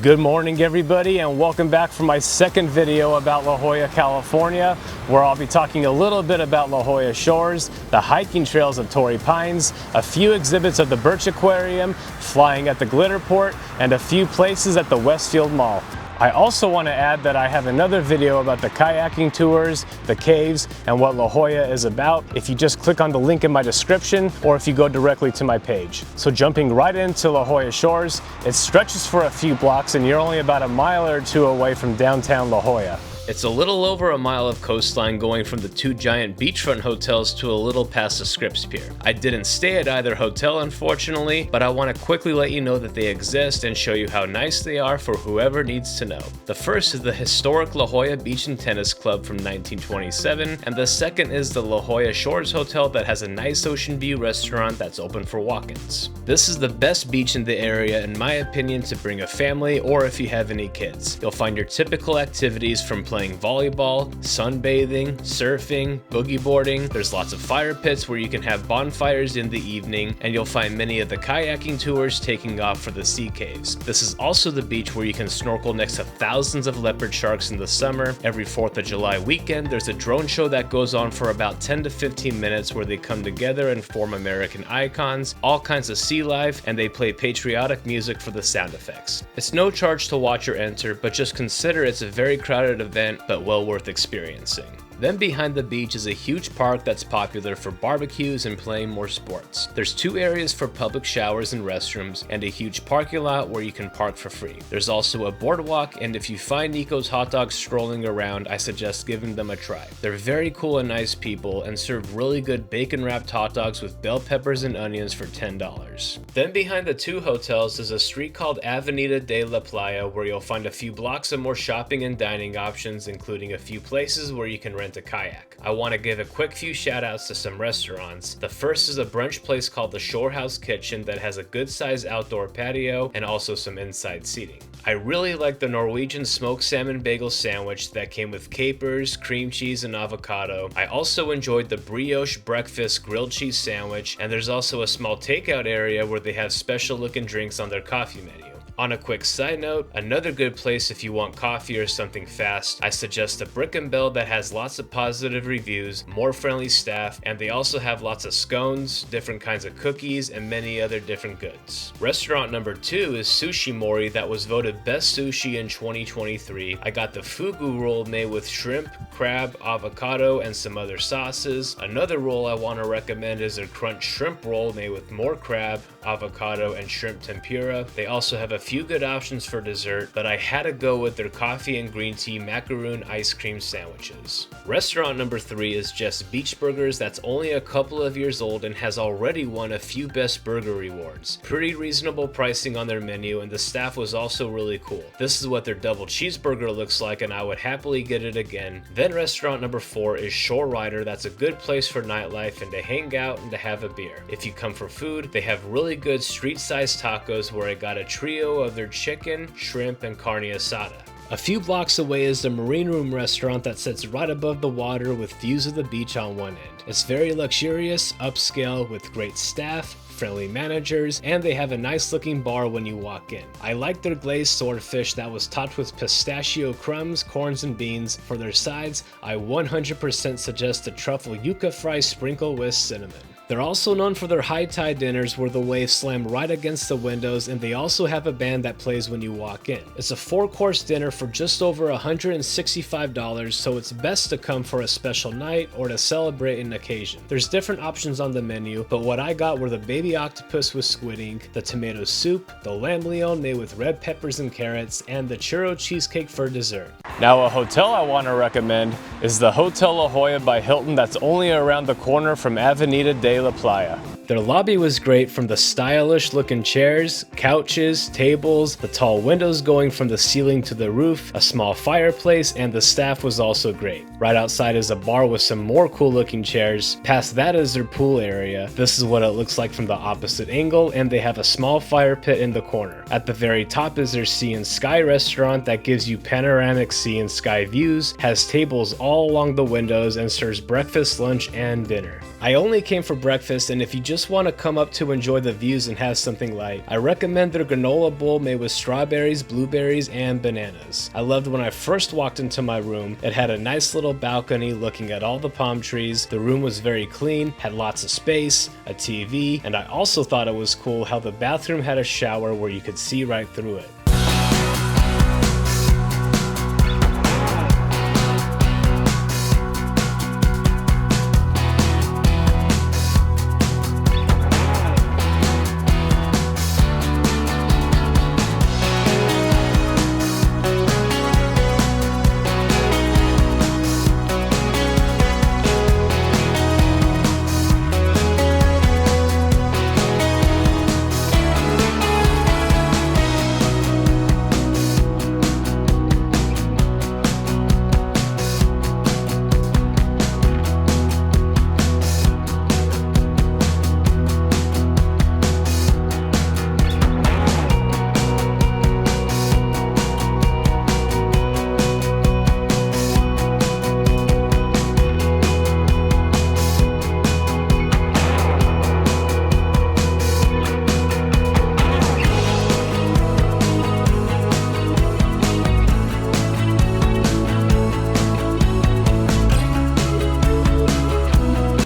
Good morning everybody, and welcome back for my second video about La Jolla, California, where I'll be talking a little bit about La Jolla Shores, the hiking trails of Torrey Pines, a few exhibits at the Birch Aquarium, flying at the Gliderport, and a few places at the Westfield Mall. I also want to add that I have another video about the kayaking tours, the caves, and what La Jolla is about if you just click on the link in my description or if you go directly to my page. So jumping right into La Jolla Shores, it stretches for a few blocks and you're only about a mile or two away from downtown La Jolla. It's a little over a mile of coastline going from the two giant beachfront hotels to a little past the Scripps Pier. I didn't stay at either hotel unfortunately, but I want to quickly let you know that they exist and show you how nice they are for whoever needs to know. The first is the historic La Jolla Beach and Tennis Club from 1927, and the second is the La Jolla Shores Hotel that has a nice ocean view restaurant that's open for walk-ins. This is the best beach in the area in my opinion to bring a family or if you have any kids. You'll find your typical activities from playing volleyball, sunbathing, surfing, boogie boarding. There's lots of fire pits where you can have bonfires in the evening, and you'll find many of the kayaking tours taking off for the sea caves. This is also the beach where you can snorkel next to thousands of leopard sharks in the summer. Every 4th of July weekend, there's a drone show that goes on for about 10 to 15 minutes where they come together and form American icons, all kinds of sea life, and they play patriotic music for the sound effects. It's no charge to watch or enter, but just consider it's a very crowded event, but well worth experiencing. Then behind the beach is a huge park that's popular for barbecues and playing more sports. There's 2 areas for public showers and restrooms, and a huge parking lot where you can park for free. There's also a boardwalk, and if you find Nico's Hot Dogs strolling around, I suggest giving them a try. They're very cool and nice people, and serve really good bacon-wrapped hot dogs with bell peppers and onions for $10. Then behind the 2 hotels is a street called Avenida de la Playa, where you'll find a few blocks of more shopping and dining options, including a few places where you can rent a kayak. I want to give a quick few shout outs to some restaurants. The first is a brunch place called the Shore House Kitchen that has a good sized outdoor patio and also some inside seating. I really like the Norwegian smoked salmon bagel sandwich that came with capers, cream cheese, and avocado. I also enjoyed the brioche breakfast grilled cheese sandwich, and there's also a small takeout area where they have special looking drinks on their coffee menu. On a quick side note, another good place if you want coffee or something fast, I suggest the Brick and Bell that has lots of positive reviews, more friendly staff, and they also have lots of scones, different kinds of cookies, and many other different goods. Restaurant number 2 is Sushi Mori that was voted best sushi in 2023. I got the fugu roll made with shrimp, crab, avocado, and some other sauces. Another roll I want to recommend is their crunch shrimp roll made with more crab, avocado, and shrimp tempura. They also have a few good options for dessert, but I had to go with their coffee and green tea macaroon ice cream sandwiches. Restaurant number 3 is Just Beach Burgers that's only a couple of years old and has already won a few best burger rewards. Pretty reasonable pricing on their menu, and the staff was also really cool. This is what their double cheeseburger looks like, and I would happily get it again. Then restaurant number 4 is Shore Rider. That's a good place for nightlife and to hang out and to have a beer. If you come for food, they have really good street-sized tacos where I got a trio of their chicken, shrimp, and carne asada. A few blocks away is the Marine Room restaurant that sits right above the water with views of the beach on one end. It's very luxurious, upscale, with great staff, friendly managers, and they have a nice looking bar when you walk in. I like their glazed swordfish that was topped with pistachio crumbs, corns, and beans. For their sides, I 100% suggest the truffle yuca fry sprinkled with cinnamon. They're also known for their high tide dinners where the waves slam right against the windows, and they also have a band that plays when you walk in. It's a 4-course dinner for just over $165, so it's best to come for a special night or to celebrate an occasion. There's different options on the menu, but what I got were the baby octopus with squid ink, the tomato soup, the lamb leon made with red peppers and carrots, and the churro cheesecake for dessert. Now a hotel I want to recommend is the Hotel La Jolla by Hilton that's only around the corner from Avenida de la Playa. Their lobby was great, from the stylish looking chairs, couches, tables, the tall windows going from the ceiling to the roof, a small fireplace, and the staff was also great. Right outside is a bar with some more cool looking chairs. Past that is their pool area. This is what it looks like from the opposite angle, and they have a small fire pit in the corner. At the very top is their Sea and Sky restaurant that gives you panoramic sea and sky views, has tables all along the windows, and serves breakfast, lunch, and dinner. I only came for breakfast, and if you just just want to come up to enjoy the views and have something light, I recommend their granola bowl made with strawberries, blueberries, and bananas. I loved when I first walked into my room. It had a nice little balcony looking at all the palm trees. The room was very clean, had lots of space, a TV, and I also thought it was cool how the bathroom had a shower where you could see right through it.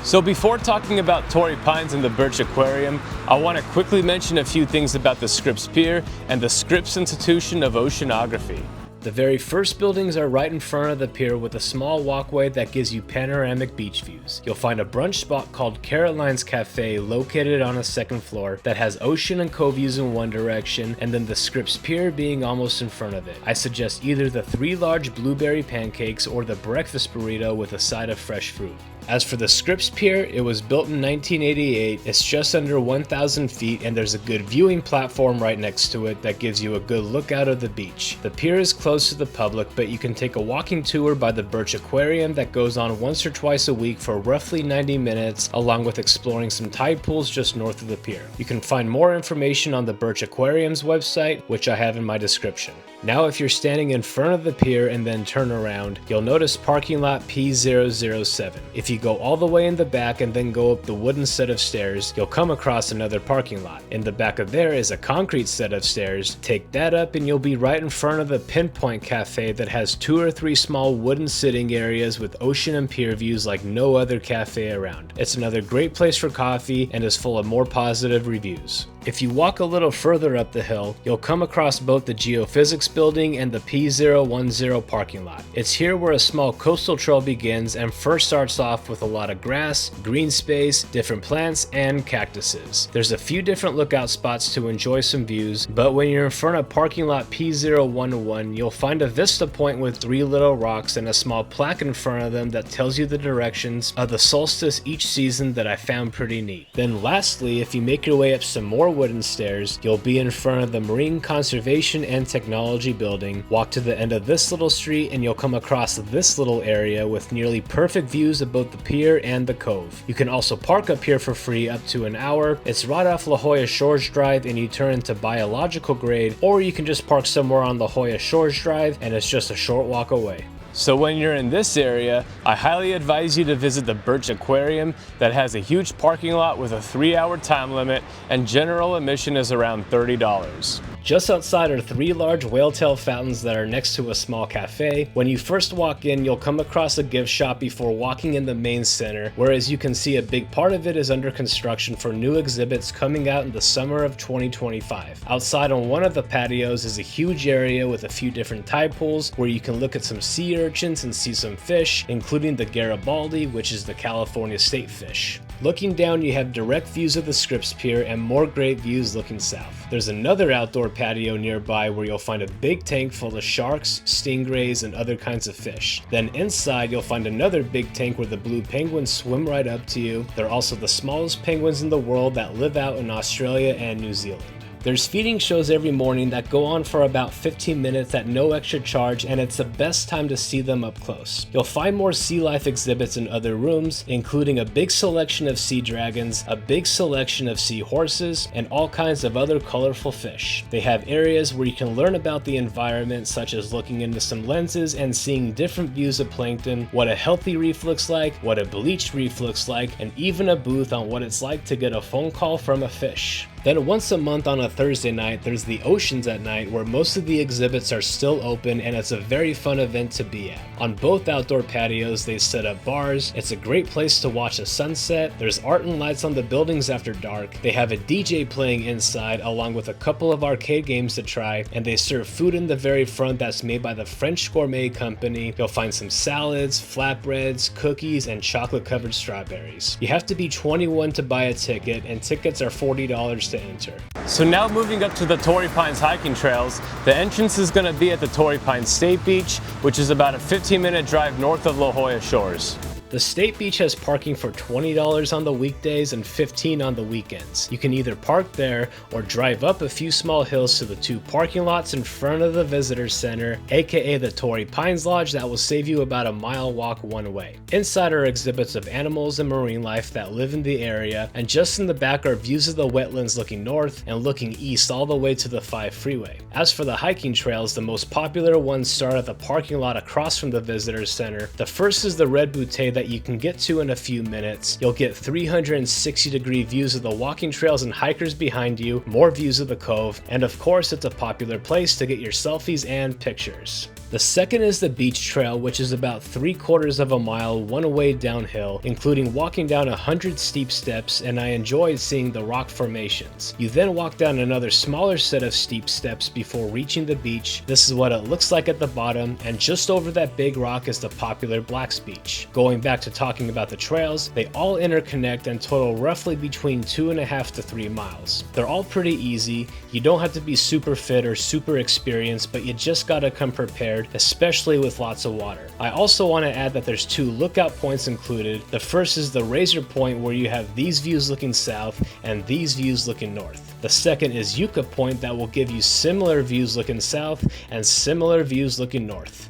So before talking about Torrey Pines and the Birch Aquarium, I want to quickly mention a few things about the Scripps Pier and the Scripps Institution of Oceanography. The very first buildings are right in front of the pier with a small walkway that gives you panoramic beach views. You'll find a brunch spot called Caroline's Cafe located on a second floor that has ocean and cove views in one direction, and then the Scripps Pier being almost in front of it. I suggest either the 3 large blueberry pancakes or the breakfast burrito with a side of fresh fruit. As for the Scripps Pier, it was built in 1988, it's just under 1,000 feet, and there's a good viewing platform right next to it that gives you a good look out of the beach. The pier is closed to the public, but you can take a walking tour by the Birch Aquarium that goes on once or twice a week for roughly 90 minutes, along with exploring some tide pools just north of the pier. You can find more information on the Birch Aquarium's website, which I have in my description. Now if you're standing in front of the pier and then turn around, you'll notice parking lot P007. If you go all the way in the back and then go up the wooden set of stairs, you'll come across another parking lot. In the back of there is a concrete set of stairs. Take that up and you'll be right in front of the Pinpoint Cafe that has 2 or 3 small wooden sitting areas with ocean and pier views like no other cafe around. It's another great place for coffee and is full of more positive reviews. If you walk a little further up the hill, you'll come across both the Geophysics building and the P010 parking lot. It's here where a small coastal trail begins and first starts off with a lot of grass, green space, different plants, and cactuses. There's a few different lookout spots to enjoy some views, but when you're in front of parking lot P011, you'll find a vista point with 3 little rocks and a small plaque in front of them that tells you the directions of the solstice each season that I found pretty neat. Then lastly, if you make your way up some more wooden stairs, you'll be in front of the Marine Conservation and Technology building. Walk to the end of this little street and you'll come across this little area with nearly perfect views of both the pier and the cove. You can also park up here for free up to an hour. It's right off La Jolla Shores Drive and you turn into Biological Grade, or you can just park somewhere on La Jolla Shores Drive and it's just a short walk away. So when you're in this area, I highly advise you to visit the Birch Aquarium that has a huge parking lot with a 3-hour time limit, and general admission is around $30. Just outside are 3 large whale-tail fountains that are next to a small cafe. When you first walk in, you'll come across a gift shop before walking in the main center, whereas you can see a big part of it is under construction for new exhibits coming out in the summer of 2025. Outside on one of the patios is a huge area with a few different tide pools where you can look at some sea urchins and see some fish, including the Garibaldi, which is the California state fish. Looking down, you have direct views of the Scripps Pier and more great views looking south. There's another outdoor patio nearby where you'll find a big tank full of sharks, stingrays, and other kinds of fish. Then inside, you'll find another big tank where the blue penguins swim right up to you. They're also the smallest penguins in the world that live out in Australia and New Zealand. There's feeding shows every morning that go on for about 15 minutes at no extra charge, and it's the best time to see them up close. You'll find more sea life exhibits in other rooms, including a big selection of sea dragons, a big selection of sea horses, and all kinds of other colorful fish. They have areas where you can learn about the environment, such as looking into some lenses and seeing different views of plankton, what a healthy reef looks like, what a bleached reef looks like, and even a booth on what it's like to get a phone call from a fish. Then once a month on a Thursday night, there's the Oceans at Night, where most of the exhibits are still open, and it's a very fun event to be at. On both outdoor patios, they set up bars. It's a great place to watch a sunset. There's art and lights on the buildings after dark. They have a DJ playing inside, along with a couple of arcade games to try, and they serve food in the very front that's made by the French Gourmet Company. You'll find some salads, flatbreads, cookies, and chocolate-covered strawberries. You have to be 21 to buy a ticket, and tickets are $40 to enter. So now moving up to the Torrey Pines hiking trails, the entrance is going to be at the Torrey Pines State Beach, which is about a 15-minute drive north of La Jolla Shores. The State Beach has parking for $20 on the weekdays and $15 on the weekends. You can either park there or drive up a few small hills to the two parking lots in front of the Visitor Center, aka the Torrey Pines Lodge, that will save you about a mile walk one way. Inside are exhibits of animals and marine life that live in the area, and just in the back are views of the wetlands looking north and looking east all the way to the 5 freeway. As for the hiking trails, the most popular ones start at the parking lot across from the Visitor Center. The first is the Red Butte that you can get to in a few minutes. You'll get 360-degree views of the walking trails and hikers behind you, more views of the cove, and of course it's a popular place to get your selfies and pictures. The second is the beach trail, which is about 3/4 of a mile one way downhill, including walking down 100 steep steps, and I enjoyed seeing the rock formations. You then walk down another smaller set of steep steps before reaching the beach. This is what it looks like at the bottom, and just over that big rock is the popular Black's Beach. Going back to talking about the trails, they all interconnect and total roughly between 2.5 to 3 miles. They're all pretty easy. You don't have to be super fit or super experienced, but you just gotta come prepared, especially with lots of water. I also want to add that there's 2 lookout points included. The first is the Razor Point, where you have these views looking south and these views looking north. The second is Yucca Point, that will give you similar views looking south and similar views looking north.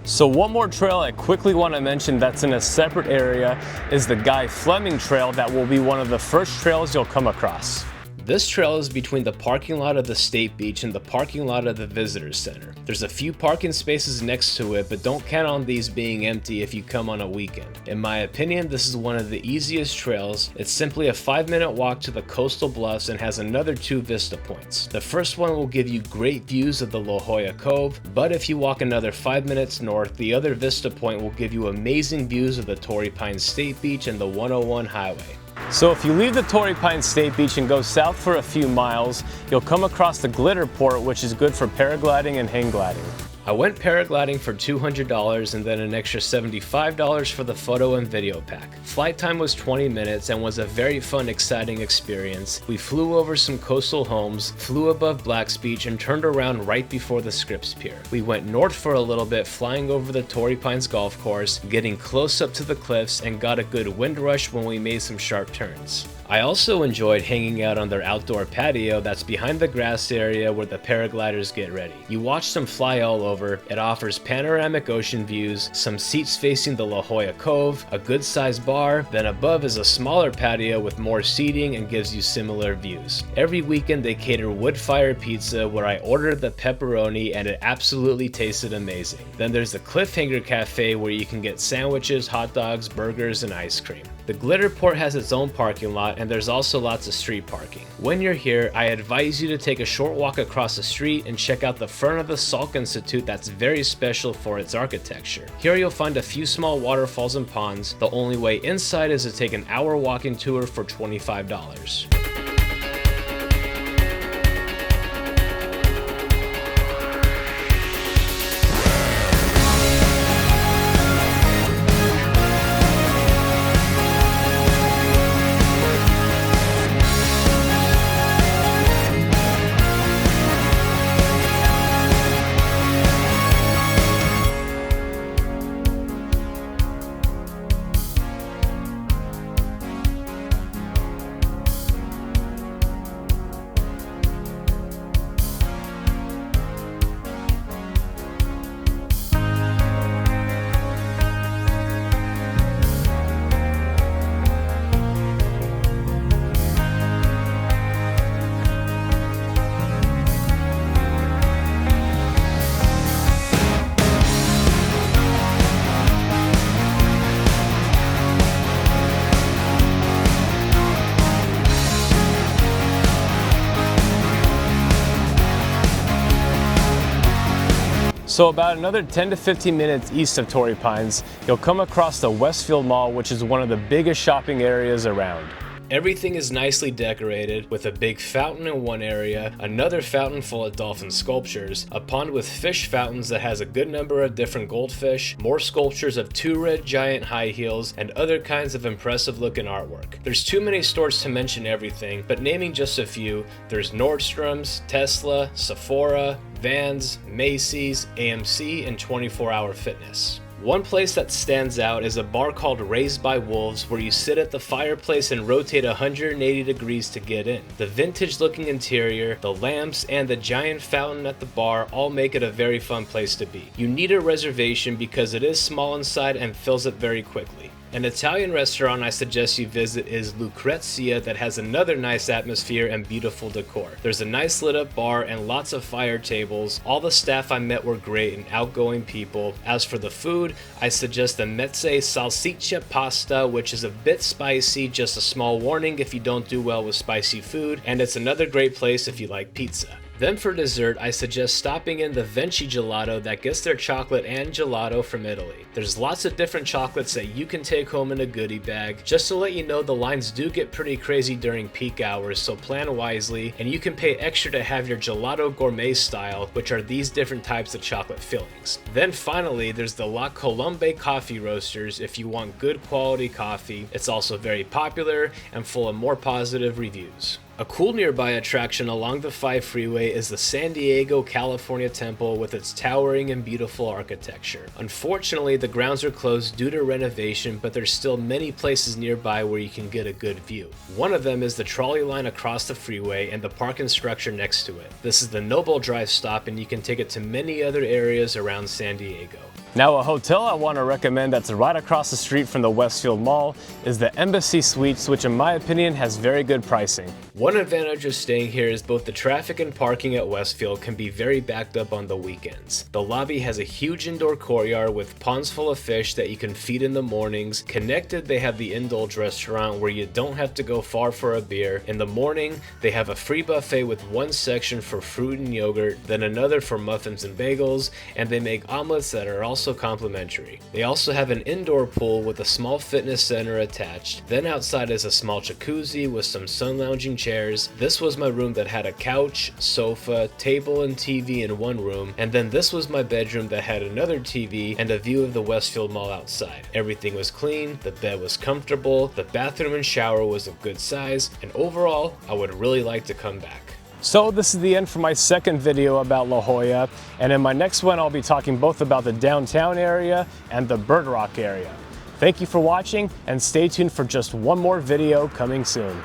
So one more trail I quickly want to mention that's in a separate area is the Guy Fleming Trail, that will be one of the first trails you'll come across. This trail is between the parking lot of the State Beach and the parking lot of the Visitor Center. There's a few parking spaces next to it, but don't count on these being empty if you come on a weekend. In my opinion, this is one of the easiest trails. It's simply a 5-minute walk to the coastal bluffs and has another 2 vista points. The first one will give you great views of the La Jolla Cove, but if you walk another 5 minutes north, the other vista point will give you amazing views of the Torrey Pines State Beach and the 101 highway. So if you leave the Torrey Pines State Beach and go south for a few miles, you'll come across the Gliderport, which is good for paragliding and hang gliding. I went paragliding for $200 and then an extra $75 for the photo and video pack. Flight time was 20 minutes and was a very fun, exciting experience. We flew over some coastal homes, flew above Black's Beach, and turned around right before the Scripps Pier. We went north for a little bit, flying over the Torrey Pines golf course, getting close up to the cliffs, and got a good wind rush when we made some sharp turns. I also enjoyed hanging out on their outdoor patio that's behind the grass area where the paragliders get ready. You watch them fly all over. It offers panoramic ocean views, some seats facing the La Jolla Cove, a good sized bar, then above is a smaller patio with more seating and gives you similar views. Every weekend they cater wood fire pizza, where I ordered the pepperoni and it absolutely tasted amazing. Then there's the Cliffhanger Cafe, where you can get sandwiches, hot dogs, burgers, and ice cream. The Gliderport has its own parking lot, and there's also lots of street parking. When you're here, I advise you to take a short walk across the street and check out the front of the Salk Institute that's very special for its architecture. Here you'll find a few small waterfalls and ponds. The only way inside is to take an hour walking tour for $25. So about another 10 to 15 minutes east of Torrey Pines, you'll come across the Westfield Mall, which is one of the biggest shopping areas around. Everything is nicely decorated with a big fountain in one area, another fountain full of dolphin sculptures, a pond with fish fountains that has a good number of different goldfish, more sculptures of two red giant high heels, and other kinds of impressive looking artwork. There's too many stores to mention everything, but naming just a few, there's Nordstrom's, Tesla, Sephora, Vans, Macy's, AMC, and 24 Hour Fitness. One place that stands out is a bar called Raised by Wolves, where you sit at the fireplace and rotate 180 degrees to get in. The vintage looking interior, the lamps, and the giant fountain at the bar all make it a very fun place to be. You need a reservation because it is small inside and fills up very quickly. An Italian restaurant I suggest you visit is Lucrezia, that has another nice atmosphere and beautiful decor. There's a nice lit up bar and lots of fire tables. All the staff I met were great and outgoing people. As for the food, I suggest the Mezze Salsiccia Pasta, which is a bit spicy, just a small warning if you don't do well with spicy food, and it's another great place if you like pizza. Then for dessert, I suggest stopping in the Venchi Gelato that gets their chocolate and gelato from Italy. There's lots of different chocolates that you can take home in a goodie bag. Just to let you know, the lines do get pretty crazy during peak hours, so plan wisely, and you can pay extra to have your gelato gourmet style, which are these different types of chocolate fillings. Then finally, there's the La Colombe coffee roasters if you want good quality coffee. It's also very popular and full of more positive reviews. A cool nearby attraction along the 5 freeway is the San Diego, California Temple with its towering and beautiful architecture. Unfortunately, the grounds are closed due to renovation, but there's still many places nearby where you can get a good view. One of them is the trolley line across the freeway and the parking structure next to it. This is the Noble Drive stop, and you can take it to many other areas around San Diego. Now, a hotel I want to recommend that's right across the street from the Westfield Mall is the Embassy Suites, which in my opinion has very good pricing. One advantage of staying here is both the traffic and parking at Westfield can be very backed up on the weekends. The lobby has a huge indoor courtyard with ponds full of fish that you can feed in the mornings. Connected, they have the Indulge restaurant where you don't have to go far for a beer. In the morning, they have a free buffet with one section for fruit and yogurt, then another for muffins and bagels, and they make omelets that are also complimentary. They also have an indoor pool with a small fitness center attached. Then outside is a small jacuzzi with some sun lounging chairs. This was my room that had a couch, sofa, table, and TV in one room, and then this was my bedroom that had another TV and a view of the Westfield Mall outside. Everything was clean, the bed was comfortable, the bathroom and shower was of good size, and overall, I would really like to come back. So this is the end for my second video about La Jolla, and in my next one I'll be talking both about the downtown area and the Bird Rock area. Thank you for watching, and stay tuned for just one more video coming soon.